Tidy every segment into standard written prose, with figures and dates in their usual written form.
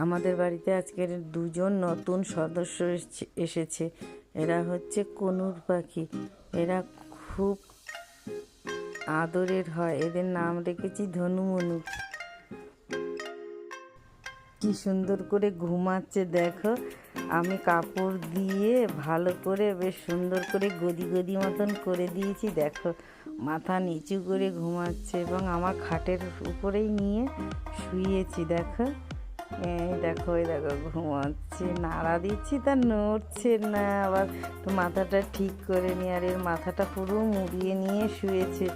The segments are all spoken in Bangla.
আমাদের বাড়িতে আজকের দুজন নতুন সদস্য এসেছে। এরা হচ্ছে কনুর পাখি। এরা খুব আদরের হয়। এদের নাম রেখেছি ধনু মনু। কি সুন্দর করে ঘুমাচ্ছে দেখো। আমি কাপড় দিয়ে ভালো করে বেশ সুন্দর করে গদি গদি মতন করে দিয়েছি। দেখো মাথা নিচু করে ঘুমাচ্ছে এবং আমার খাটের উপরেই নিয়ে শুয়েছি। দেখো এই দেখো ঘুমাচ্ছে, নাড়া দিচ্ছি তা নড়ছে না। আবার তো মাথাটা ঠিক করে নি, আর এর মাথাটা পুরো মুড়িয়ে নিয়ে শুয়েছে।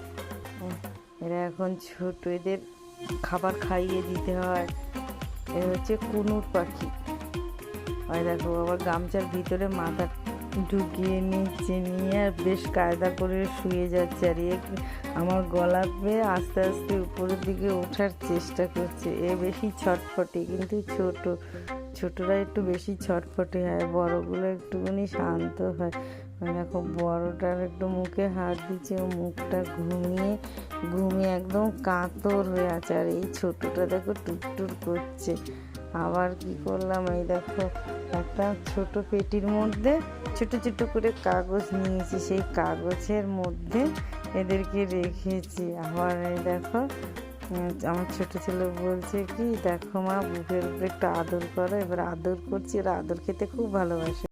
এরা এখন ছোট, এদের খাবার খাইয়ে দিতে হয়। এ হচ্ছে কুনুর পাখি। ওই দেখো আবার গামছার ভিতরে মাথা ঢুকিয়ে নিচ্ছে, নিয়ে আর বেশ কায়দা করে শুয়ে যাচ্ছে। আর আমার গলা পেয়ে আস্তে আস্তে উপরের দিকে ওঠার চেষ্টা করছে। এ বেশি ছটফটে, কিন্তু ছোটরা একটু বেশি ছটফটে হয়, বড়গুলো একটুখানি শান্ত হয়। দেখো বড়টার একটু মুখে হাত দিচ্ছে, ও মুখটা ঘুমিয়ে একদম কাতর হয়ে আছে। আর এই ছোটটা দেখো টুকটুর করছে। আবার কি করলাম, এই দেখো একটা ছোট পেটির মধ্যে ছোট ছোট করে কাগজ নিয়েছি, সেই কাগজের মধ্যে এদেরকে রেখেছি। আবার এই দেখো আমার ছোট ছেলে বলছে কি, দেখো মা বুকের উপরে একটু আদর করো। এবার আদর করছি, ওরা আদর খেতে খুব ভালোবাসে।